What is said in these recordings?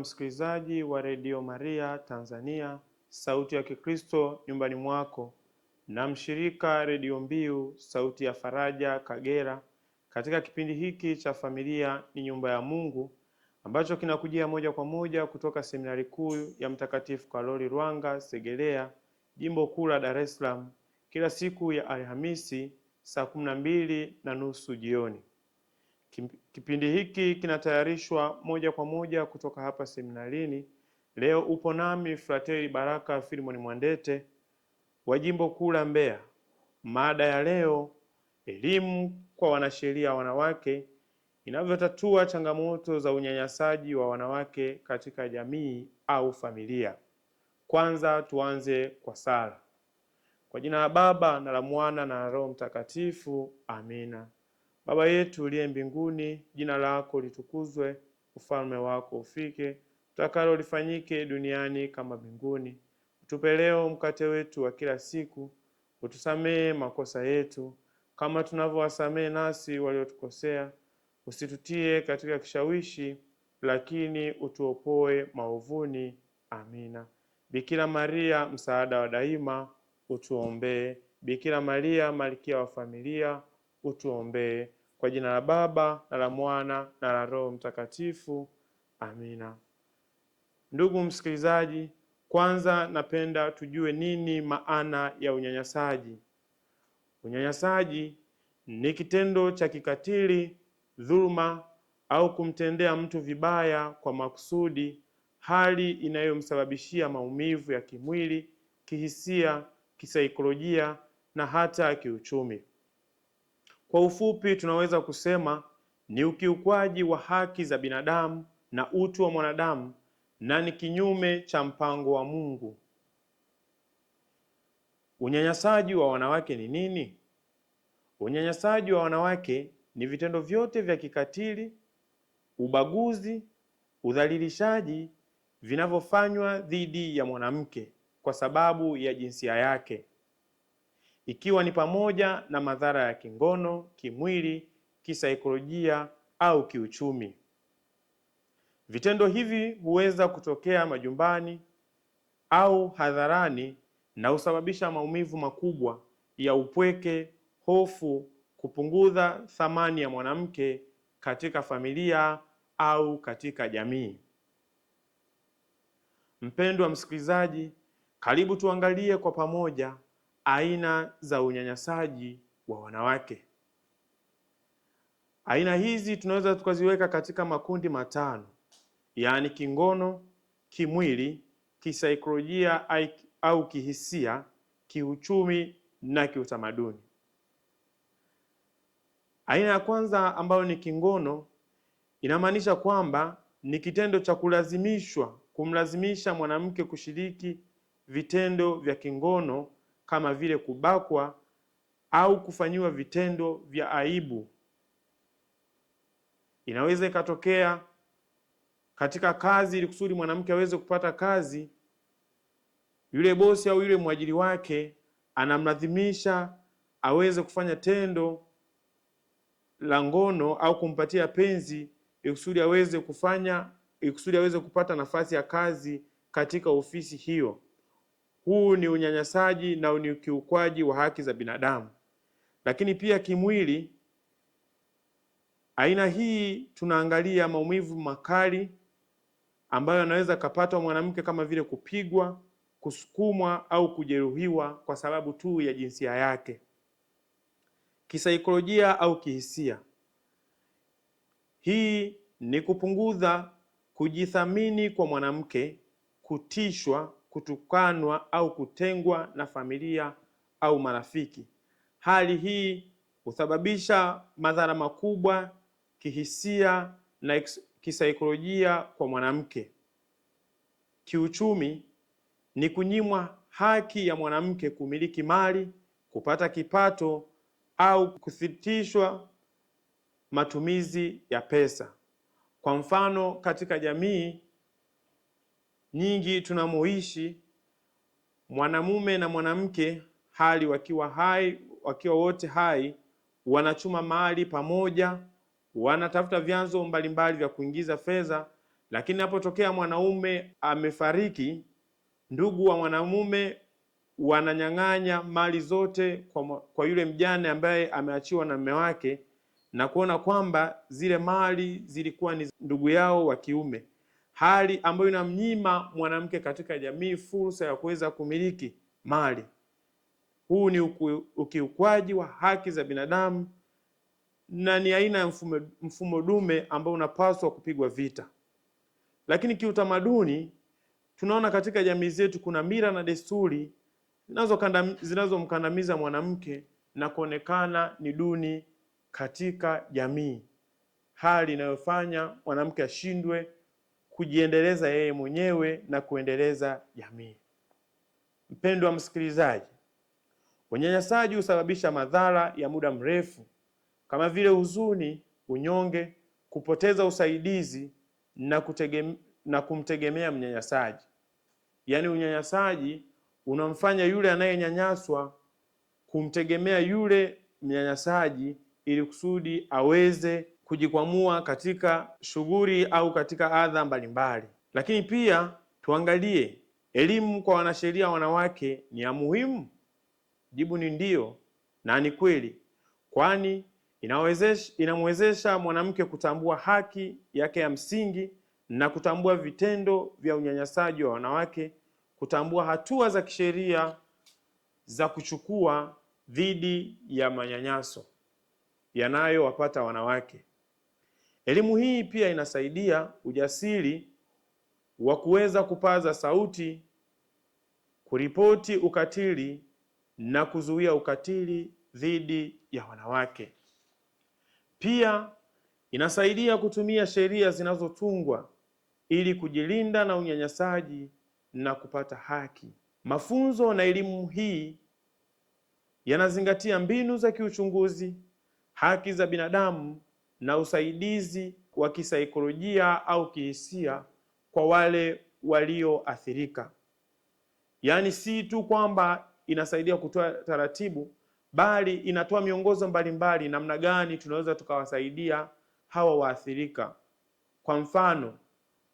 msikilizaji wa Radio Maria Tanzania, sauti ya Kikristo nyumbani mwako, na mshirika Radio Mbiu, sauti ya faraja Kagera, katika kipindi hiki cha Familia ni Nyumba ya Mungu, ambacho kinakujia moja kwa moja kutoka Seminari Kuu ya Mtakatifu Karoli Lwanga Segerea, Jimbo Kuu la Dar es Salaam, kila siku ya Alhamisi saa 12:30 jioni. Kipindi hiki kinatayarishwa moja kwa moja kutoka hapa seminarini. Leo upo nami Frateri Baraka Filimoni Mwandete wa Jimbo Kuu la Mbeya. Mada ya leo, elimu kwa wanasheria wanawake inavyotatua changamoto za unyanyasaji wa wanawake katika jamii au familia. Kwanza tuanze kwa sala. Kwa jina la Baba na la Mwana na la Roho Mtakatifu, amina. Baba yetu uliye mbinguni, jina lako litukuzwe, ufalme wako ufike, utakalo lifanyike duniani kama mbinguni. Utupe leo mkate wetu wa kila siku, utusamee makosa yetu kama tunavyowasamee nasi waliotukosea, usitutie katika kishawishi, lakini utuopoe maovuni. Amina. Bikira Maria, msaada wa daima, utuombee. Bikira Maria, malkia wa familia, utuombee. Kwa jina la Baba na la Mwana na la Roho Mtakatifu, amina. Ndugu msikilizaji, kwanza napenda tujue nini maana ya unyanyasaji. Unyanyasaji ni kitendo cha kikatili, dhuluma au kumtendea mtu vibaya kwa makusudi, hali inayomsababishia maumivu ya kimwili, kihisia, kisaikolojia na hata kiuchumi. Kwa ufupi, tunaweza kusema ni ukiukwaji wa haki za binadamu na utu wa mwanadamu, na ni kinyume cha mpango wa Mungu. Unyanyasaji wa wanawake ni nini? Unyanyasaji wa wanawake ni vitendo vyote vya kikatili, ubaguzi, udhalilishaji vinavyofanywa dhidi ya mwanamke kwa sababu ya jinsia yake, ikiwa ni pamoja na madhara ya kingono, kimwili, kisaikolojia au kiuchumi. Vitendo hivi huweza kutokea majumbani au hadharani na husababisha maumivu makubwa ya upweke, hofu, kupunguza thamani ya mwanamke katika familia au katika jamii. Mpendwa msikilizaji, karibu tuangalie kwa pamoja aina za unyanyasaji wa wanawake. Aina hizi tunaweza tukaziweka katika makundi matano, yaani kingono, kimwili, kisaikolojia au kihisia, kiuchumi na kiutamaduni. Aina ya kwanza ambayo ni kingono, inamaanisha kwamba ni kitendo cha kumlazimisha mwanamke kushiriki vitendo vya kingono kama vile kubakwa au kufanyiwa vitendo vya aibu. Inaweza ikatokea katika kazi, ili kusudi mwanamke aweze kupata kazi, yule bosi au yule mwajiri wake anamlazimisha aweze kufanya tendo la ngono au kumpatia penzi ili kusudi aweze kupata nafasi ya kazi katika ofisi hiyo. Huu ni unyanyasaji na ni ukiukwaji wa haki za binadamu. Lakini pia kimwili, aina hii tunaangalia maumivu makali ambayo yanaweza kapatwa mwanamke kama vile kupigwa, kusukumwa au kujeruhiwa kwa sababu tu ya jinsia yake. Kisaikolojia au kihisia, hii ni kupunguza kujithamini kwa mwanamke, kutishwa, kutukanwa au kutengwa na familia au marafiki. Hali hii husababisha madhara makubwa kihisia na kisaikolojia kwa mwanamke. Kiuchumi ni kunyimwa haki ya mwanamke kumiliki mali, kupata kipato au kusitishwa matumizi ya pesa. Kwa mfano, katika jamii nyingi tunamoishi, mwanamume na mwanamke hali wakiwa wote hai, wanachuma mali pamoja, wanatafuta vyanzo mbalimbali vya kuingiza fedha, Lakini inapotokea mwanaume amefariki, ndugu wa mwanamume wananyang'anya mali zote kwa yule mjane ambaye ameachiwa na mume wake, na kuona kwamba zile mali zilikuwa ni ndugu yao wa kiume, hali ambayo inamnyima mwanamke katika jamii fursa ya kuweza kumiliki mali. Huu ni ukiukwaji wa haki za binadamu na ni aina ya mfumo dume ambao unapaswa kupigwa vita. Lakini kiutamaduni tunaona katika jamii zetu kuna mila na desturi zinazomkandamiza mwanamke na kuonekana ni duni katika jamii, hali inayofanya mwanamke ashindwe kujiendeleza yeye mwenyewe na kuendeleza jamii. Mpendwa wa msikilizaji, unyanyasaji husababisha madhara ya muda mrefu kama vile huzuni, unyonge, kupoteza usaidizi na kumtegemea mnyanyasaji. Yaani unyanyasaji unamfanya yule anayenyanyaswa kumtegemea yule mnyanyasaji ili kusudi aweze kujikwamua katika shughuli au katika adha mbalimbali. Lakini pia tuangalie, elimu kwa wanasheria wanawake ni ya muhimu? Jibu ni ndio na ni kweli, kwani inamwezesha mwanamke kutambua haki yake ya msingi na kutambua vitendo vya unyanyasaji wa wanawake, kutambua hatua za kisheria za kuchukua dhidi ya manyanyaso yanayowapata wanawake. Elimu hii pia inasaidia ujasiri wa kuweza kupaza sauti, kuripoti ukatili na kuzuia ukatili dhidi ya wanawake. Pia inasaidia kutumia sheria zinazotungwa ili kujilinda na unyanyasaji na kupata haki. Mafunzo na elimu hii yanazingatia mbinu za kiuchunguzi, haki za binadamu na usaidizi wa kisaikolojia au kihisia kwa wale walioathirika. Yaani si tu kwamba inasaidia kutoa taratibu, bali inatoa miongozo mbalimbali namna gani tunaweza tukawasaidia hawa waathirika. Kwa mfano,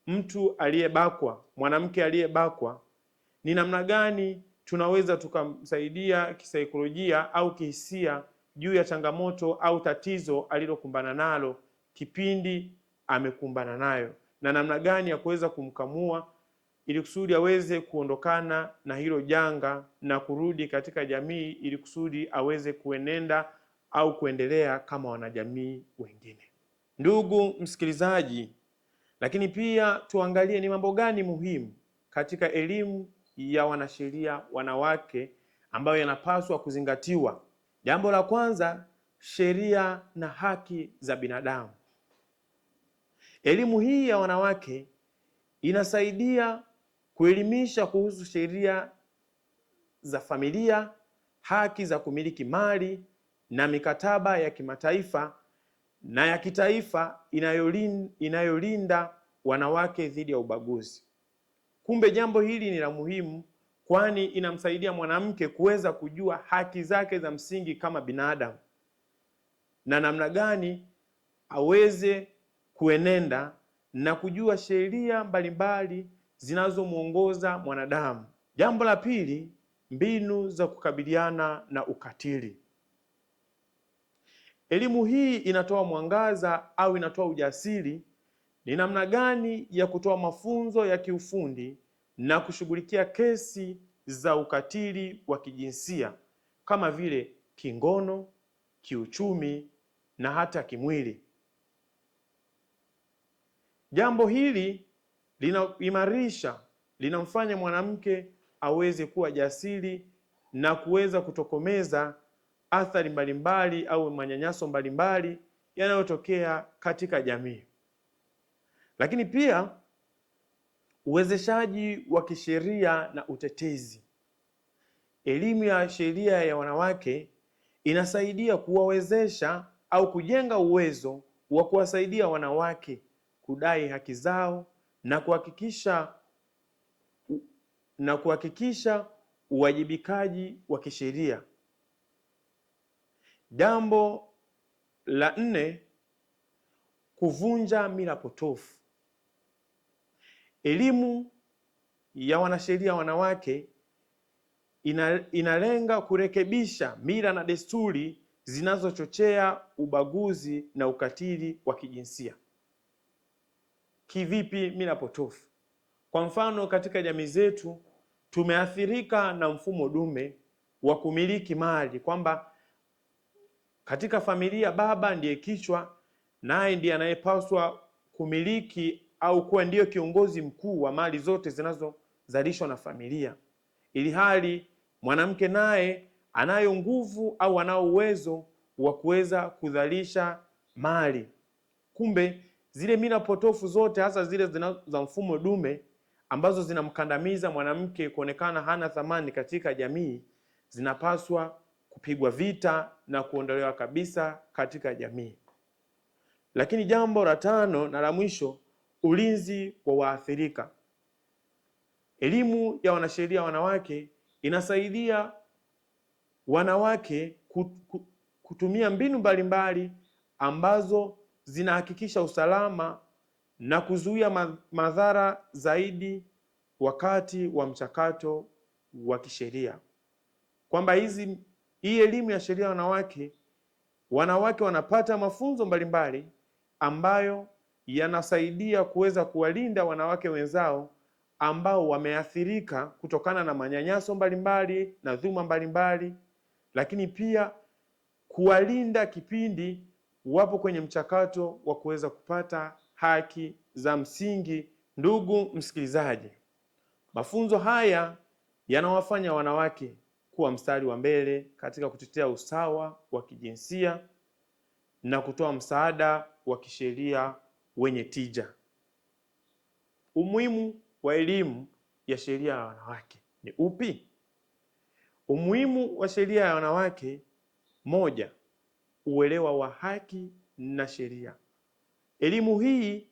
mtu aliyebakwa, mwanamke aliyebakwa, ni namna gani tunaweza tukamsaidia kisaikolojia au kihisia juu ya changamoto au tatizo alilokumbana nalo kipindi amekumbana nayo, na namna gani ya kuweza kumkamua ili kusudi aweze kuondokana na hilo janga na kurudi katika jamii ili kusudi aweze kuenenda au kuendelea kama wanajamii wengine. Ndugu msikilizaji, lakini pia tuangalie ni mambo gani muhimu katika elimu ya wanasheria wanawake ambayo yanapaswa kuzingatiwa. Jambo la kwanza, sheria na haki za binadamu. Elimu hii ya wanawake inasaidia kuelimisha kuhusu sheria za familia, haki za kumiliki mali na mikataba ya kimataifa na ya kitaifa inayolinda wanawake dhidi ya ubaguzi. Kumbe jambo hili ni la muhimu, kwani inamsaidia mwanamke kuweza kujua haki zake za msingi kama binadamu na namna gani aweze kuenenda na kujua sheria mbalimbali zinazomwongoza mwanadamu. Jambo la pili, mbinu za kukabiliana na ukatili. Elimu hii inatoa mwangaza au inatoa ujasiri ni namna gani ya kutoa mafunzo ya kiufundi na kushughulikia kesi za ukatili wa kijinsia kama vile kingono, kiuchumi na hata kimwili. Jambo hili linamfanya mwanamke aweze kuwa jasiri na kuweza kutokomeza athari mbalimbali au manyanyaso mbalimbali yanayotokea katika jamii. Lakini pia uwezeshaji wa kisheria na utetezi. Elimu ya sheria ya wanawake inasaidia kuwawezesha au kujenga uwezo wa kuwasaidia wanawake kudai haki zao na kuhakikisha uwajibikaji wa kisheria. Jambo la nne, kuvunja mila potofu. Elimu ya wanasheria wanawake inalenga kurekebisha mila na desturi zinazochochea ubaguzi na ukatili wa kijinsia. Kivipi mila potofu? Kwa mfano, katika jamii zetu tumeathirika na mfumo dume wa kumiliki mali, kwamba katika familia baba ndiye kichwa, naye ndiye anayepaswa kumiliki au kuwa ndiyo kiongozi mkuu wa mali zote zinazozalishwa na familia, ili hali mwanamke naye anayo nguvu au anao uwezo wa kuweza kuzalisha mali. Kumbe zile mila potofu zote, hasa zile za mfumo dume ambazo zinamkandamiza mwanamke kuonekana hana thamani katika jamii, zinapaswa kupigwa vita na kuondolewa kabisa katika jamii. Lakini jambo la tano na la mwisho, ulinzi wa waathirika. Elimu ya wanasheria wanawake inasaidia wanawake kutumia mbinu mbalimbali ambazo zinahakikisha usalama na kuzuia madhara zaidi wakati wa mchakato wa kisheria. Kwamba hii elimu ya sheria wanawake wanapata mafunzo mbalimbali ambayo yanasaidia kuweza kuwalinda wanawake wenzao ambao wameathirika kutokana na manyanyaso mbalimbali na dhuluma mbalimbali, lakini pia kuwalinda kipindi wapo kwenye mchakato wa kuweza kupata haki za msingi. Ndugu msikilizaji, mafunzo haya yanawafanya wanawake kuwa mstari wa mbele katika kutetea usawa wa kijinsia na kutoa msaada wa kisheria wenye tija. Umuhimu wa elimu ya sheria ya wanawake ni upi? Umuhimu wa sheria ya wanawake: moja, uelewa wa haki na sheria. Elimu hii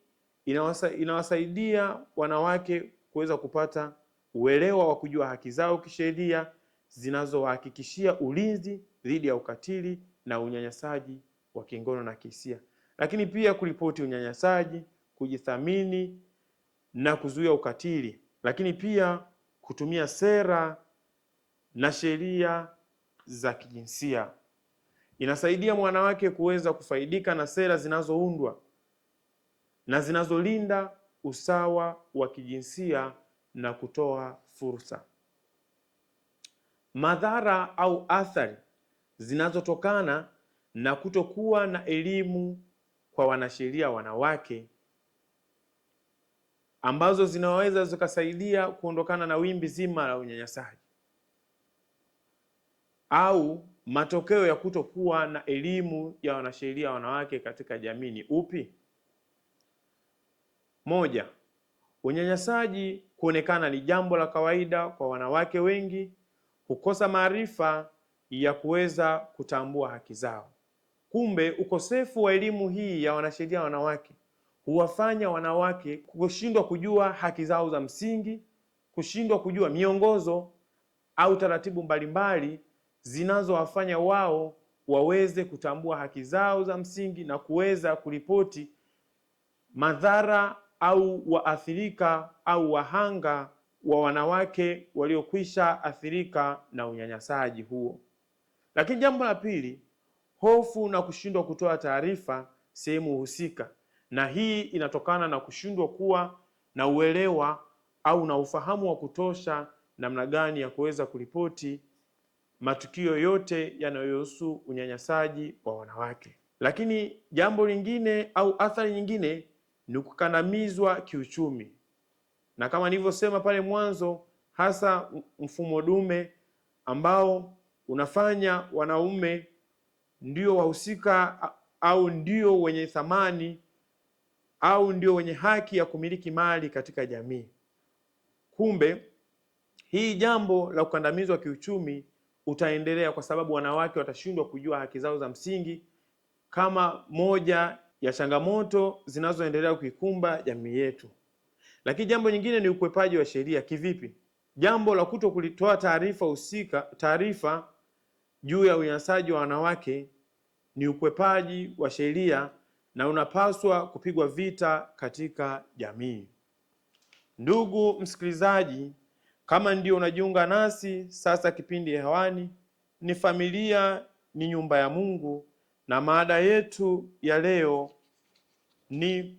inawasaidia wanawake kuweza kupata uelewa wa kujua haki zao kisheria zinazowahakikishia ulinzi dhidi ya ukatili na unyanyasaji wa kingono na kihisia, lakini pia kuripoti unyanyasaji, kujithamini na kuzuia ukatili, lakini pia kutumia sera na sheria za kijinsia. Inasaidia mwanawake kuweza kufaidika na sera zinazoundwa na zinazolinda usawa wa kijinsia na kutoa fursa. Madhara au athari zinazotokana na kutokuwa na elimu kwa wanasheria wanawake, ambazo zinaweza zikasaidia kuondokana na wimbi zima la unyanyasaji au matokeo ya kutokuwa na elimu ya wanasheria wanawake katika jamii ni upi? Moja, unyanyasaji kuonekana ni jambo la kawaida kwa wanawake wengi, kukosa maarifa ya kuweza kutambua haki zao. Kumbe ukosefu wa elimu hii ya wanasheria wanawake huwafanya wanawake kushindwa kujua haki zao za msingi, kushindwa kujua miongozo au taratibu mbalimbali zinazowafanya wao waweze kutambua haki zao za msingi na kuweza kuripoti madhara au waathirika au wahanga wa wanawake waliokwisha athirika na unyanyasaji huo. Lakini jambo la pili, hofu na kushindwa kutoa taarifa sehemu husika, na hii inatokana na kushindwa kuwa na uelewa au na ufahamu wa kutosha namna gani ya kuweza kuripoti matukio yote yanayohusu unyanyasaji wa wanawake. Lakini jambo lingine au athari nyingine ni kukandamizwa kiuchumi, na kama nilivyosema pale mwanzo, hasa mfumo dume ambao unafanya wanaume ndio wahusika au ndio wenye thamani au ndio wenye haki ya kumiliki mali katika jamii. Kumbe hii jambo la kukandamizwa kiuchumi utaendelea kwa sababu wanawake watashindwa kujua haki zao za msingi, kama moja ya changamoto zinazoendelea kuikumba jamii yetu. Lakini jambo nyingine ni ukwepaji wa sheria. Kivipi? Jambo la kuto kulitoa taarifa juu ya unyanyasaji wa wanawake ni ukwepaji wa sheria na unapaswa kupigwa vita katika jamii. Ndugu msikilizaji, kama ndio unajiunga nasi sasa, kipindi hewani ni Familia ni Nyumba ya Mungu, na mada yetu ya leo ni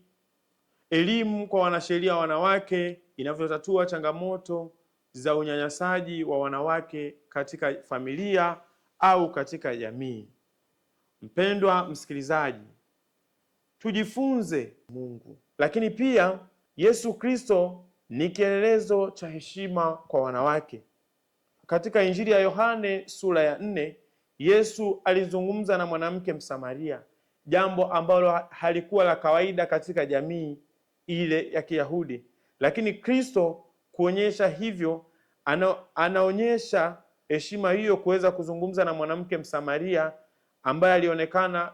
elimu kwa wanasheria wanawake inavyotatua changamoto za unyanyasaji wa wanawake katika familia au katika jamii. Mpendwa msikilizaji, tujifunze Mungu, lakini pia Yesu Kristo ni kielelezo cha heshima kwa wanawake. Katika Injili ya Yohane sura ya 4, Yesu alizungumza na mwanamke Msamaria, jambo ambalo halikuwa la kawaida katika jamii ile ya Kiyahudi. Lakini Kristo kuonyesha hivyo, anaonyesha heshima hiyo kuweza kuzungumza na mwanamke Msamaria ambaye alionekana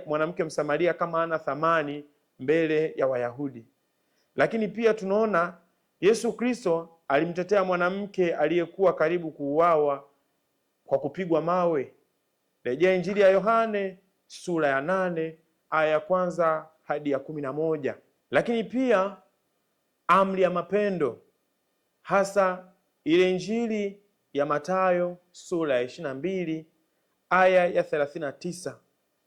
mwanamke Msamaria kama hana thamani mbele ya Wayahudi. Lakini pia tunaona Yesu Kristo alimtetea mwanamke aliyekuwa karibu kuuawa kwa kupigwa mawe. Rejea Injili ya Yohane sura ya 8 aya ya 1 hadi ya 11. Lakini pia amri ya mapendo, hasa ile Injili ya Mathayo sura ya 22 aya ya 39,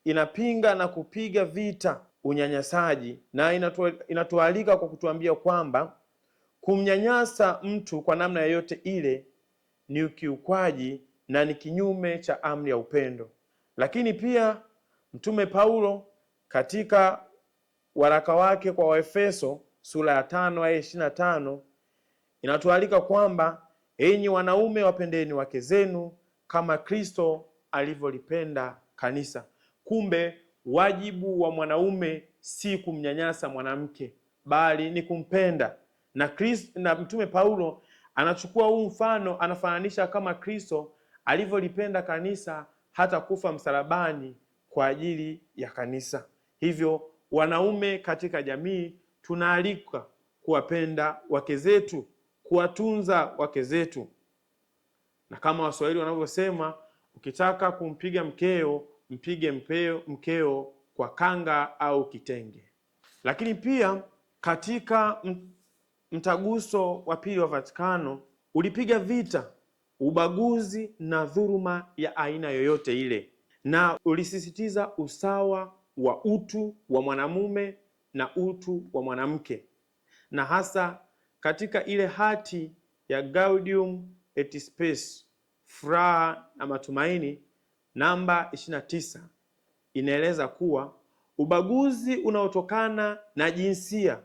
inapinga na kupiga vita unyanyasaji, na inatualika kwa kutuambia kwamba kumnyanyasa mtu kwa namna yoyote ile ni ukiukwaji na ni kinyume cha amri ya upendo. Lakini pia Mtume Paulo katika waraka wake kwa Waefeso sura ya 5 aya 25 inatualika kwamba enyi wanaume wapendeni wake zenu kama Kristo alivyolipenda kanisa. Kumbe wajibu wa mwanaume si kumnyanyasa mwanamke, bali ni kumpenda. Na Mtume Paulo anachukua huu mfano, anafananisha kama Kristo alivyolipenda kanisa hata kufa msalabani kwa ajili ya kanisa. Hivyo wanaume katika jamii tunaalikwa kuwapenda wake zetu, kuwatunza wake zetu, na kama Waswahili wanavyosema, ukitaka kumpiga mkeo mpige mkeo kwa kanga au kitenge. Lakini pia katika mtaguso wa pili wa Vatikano ulipiga vita ubaguzi na dhuluma ya aina yoyote ile, na ulisisitiza usawa wa utu wa mwanamume na utu wa mwanamke, na hasa katika ile hati ya Gaudium et Spes, furaha na matumaini, namba 29, inaeleza kuwa ubaguzi unaotokana na jinsia,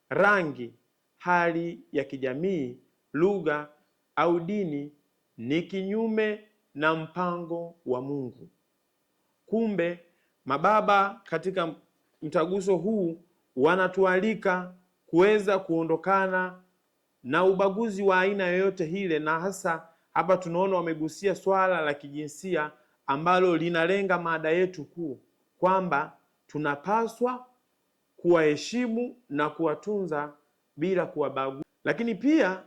rangi, hali ya kijamii, lugha au dini ni kinyume na mpango wa Mungu. Kumbe mababa katika mtaguso huu wanatualika kuweza kuondokana na ubaguzi wa aina yoyote ile, na hasa hapa tunaona wamegusia swala la kijinsia ambalo linalenga mada yetu kuu, kwamba tunapaswa kuwaheshimu na kuwatunza bila kuwabagua. Lakini pia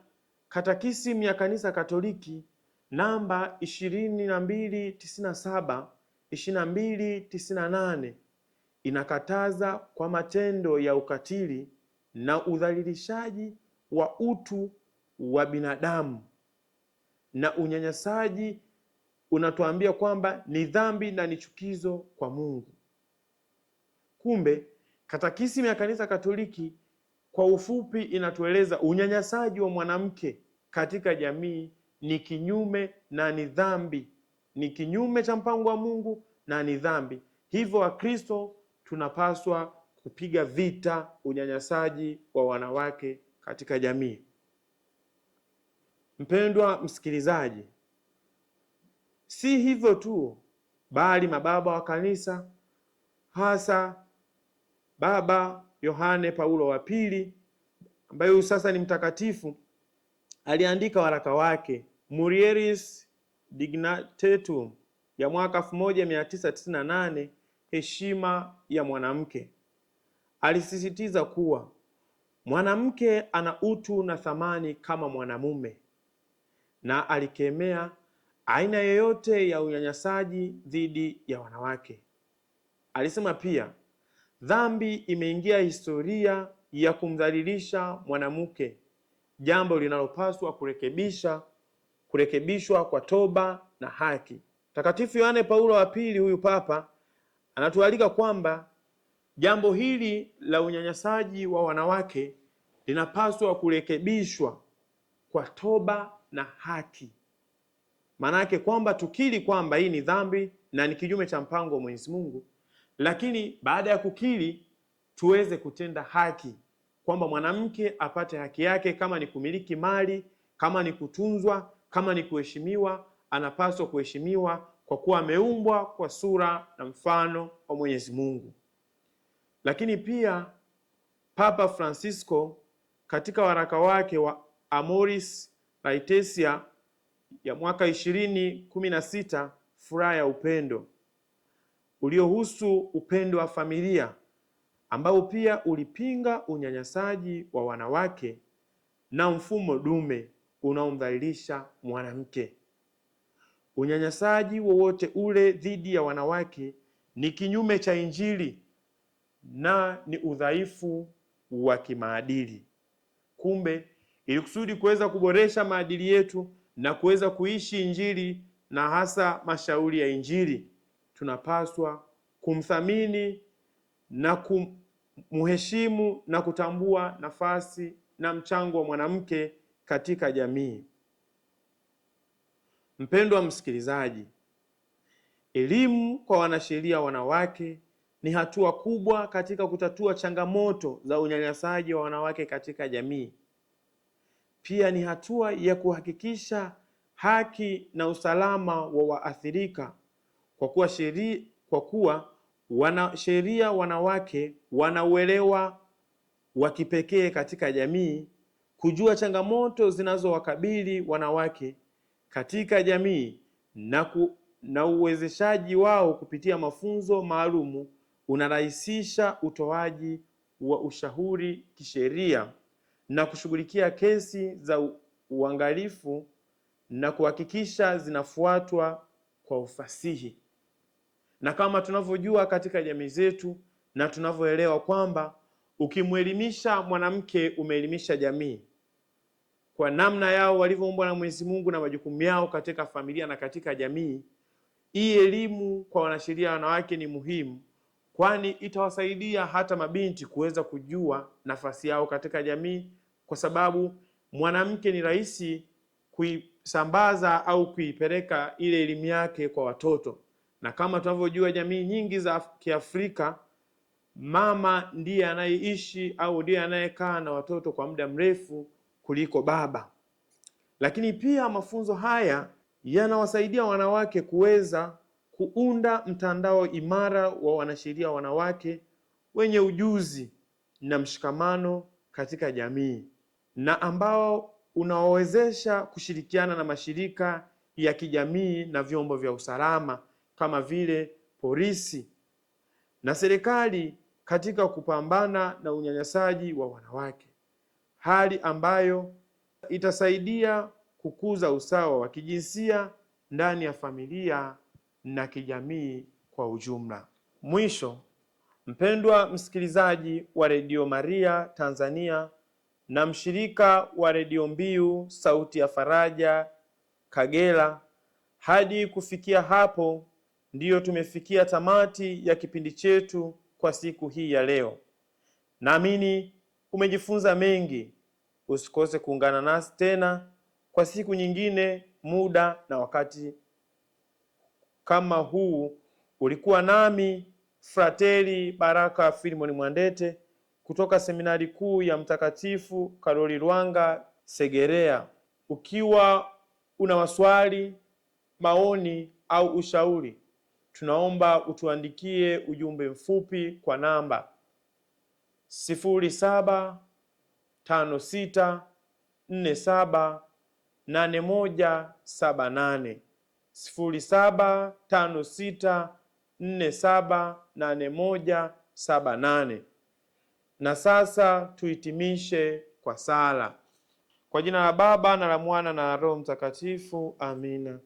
Katekisimu ya Kanisa Katoliki namba 2297 2298 inakataza kwa matendo ya ukatili na udhalilishaji wa utu wa binadamu, na unyanyasaji unatuambia kwamba ni dhambi na ni chukizo kwa Mungu. Kumbe Katekisimu ya Kanisa Katoliki kwa ufupi inatueleza unyanyasaji wa mwanamke katika jamii ni kinyume na ni dhambi, ni kinyume cha mpango wa Mungu na ni dhambi. Hivyo Wakristo tunapaswa kupiga vita unyanyasaji wa wanawake katika jamii. Mpendwa msikilizaji, si hivyo tu, bali mababa wa kanisa, hasa Baba Yohane Paulo wa pili, ambaye sasa ni mtakatifu, aliandika waraka wake Mulieris Dignitatum ya mwaka 1998, heshima ya mwanamke. Alisisitiza kuwa mwanamke ana utu na thamani kama mwanamume, na alikemea aina yoyote ya unyanyasaji dhidi ya wanawake. Alisema pia dhambi imeingia historia ya kumdhalilisha mwanamke, jambo linalopaswa kurekebishwa kwa toba na haki. Mtakatifu Yohane Paulo wa Pili, huyu Papa, anatualika kwamba jambo hili la unyanyasaji wa wanawake linapaswa kurekebishwa kwa toba na haki. Maana yake kwamba tukiri kwamba hii ni dhambi na ni kinyume cha mpango wa Mwenyezi Mungu, lakini baada ya kukiri tuweze kutenda haki, kwamba mwanamke apate haki yake. Kama ni kumiliki mali, kama ni kutunzwa, kama ni kuheshimiwa, anapaswa kuheshimiwa kwa kuwa ameumbwa kwa sura na mfano wa Mwenyezi Mungu. Lakini pia Papa Francisco katika waraka wake wa Amoris Laetitia ya mwaka 2016, furaha ya upendo, uliohusu upendo wa familia, ambao pia ulipinga unyanyasaji wa wanawake na mfumo dume unaomdhalilisha mwanamke. Unyanyasaji wowote ule dhidi ya wanawake ni kinyume cha Injili na ni udhaifu wa kimaadili. Kumbe, ili kusudi kuweza kuboresha maadili yetu na kuweza kuishi Injili na hasa mashauri ya Injili, tunapaswa kumthamini na kumheshimu na kutambua nafasi na mchango wa mwanamke katika jamii. Mpendwa msikilizaji, elimu kwa wanasheria wanawake ni hatua kubwa katika kutatua changamoto za unyanyasaji wa wanawake katika jamii. Pia ni hatua ya kuhakikisha haki na usalama wa waathirika, kwa kuwa wanasheria wanawake wanauelewa wa kipekee katika jamii, kujua changamoto zinazowakabili wanawake katika jamii na uwezeshaji wao kupitia mafunzo maalumu unarahisisha utoaji wa ushauri kisheria na kushughulikia kesi za uangalifu na kuhakikisha zinafuatwa kwa ufasihi. Na kama tunavyojua katika jamii zetu na tunavyoelewa kwamba ukimwelimisha mwanamke umeelimisha jamii kwa namna yao walivyoumbwa na Mwenyezi Mungu na majukumu yao katika familia na katika jamii. Hii elimu kwa wanasheria wanawake ni muhimu, kwani itawasaidia hata mabinti kuweza kujua nafasi yao katika jamii, kwa sababu mwanamke ni rahisi kuisambaza au kuipeleka ile elimu yake kwa watoto. Na kama tunavyojua jamii nyingi za Kiafrika, mama ndiye anayeishi au ndiye anayekaa na watoto kwa muda mrefu kuliko baba. Lakini pia mafunzo haya yanawasaidia wanawake kuweza kuunda mtandao imara wa wanasheria wanawake wenye ujuzi na mshikamano katika jamii, na ambao unawawezesha kushirikiana na mashirika ya kijamii na vyombo vya usalama kama vile polisi na serikali katika kupambana na unyanyasaji wa wanawake, hali ambayo itasaidia kukuza usawa wa kijinsia ndani ya familia na kijamii kwa ujumla. Mwisho, mpendwa msikilizaji wa Radio Maria Tanzania na mshirika wa Radio Mbiu Sauti ya Faraja Kagera, hadi kufikia hapo ndiyo tumefikia tamati ya kipindi chetu kwa siku hii ya leo. Naamini umejifunza mengi. Usikose kuungana nasi tena kwa siku nyingine, muda na wakati kama huu. Ulikuwa nami Frateli Baraka Filimoni Mwandete kutoka Seminari Kuu ya Mtakatifu Karoli Lwanga Segerea. Ukiwa una maswali, maoni au ushauri, tunaomba utuandikie ujumbe mfupi kwa namba 0756478178, 0756478178. Na sasa tuhitimishe kwa sala. Kwa jina la Baba na la Mwana na Roho Mtakatifu, amina.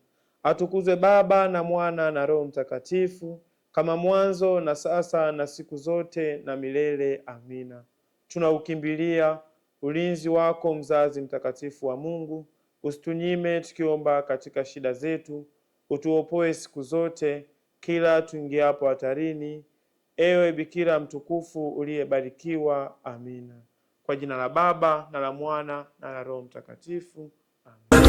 Atukuzwe Baba na Mwana na Roho Mtakatifu, kama mwanzo na sasa na siku zote na milele, amina. tunaukimbilia ulinzi wako, mzazi mtakatifu wa Mungu. Usitunyime tukiomba katika shida zetu, utuopoe siku zote kila tuingiapo hatarini. Ewe Bikira mtukufu uliyebarikiwa. Amina. Kwa jina la Baba na la Mwana na la Roho Mtakatifu. Amina.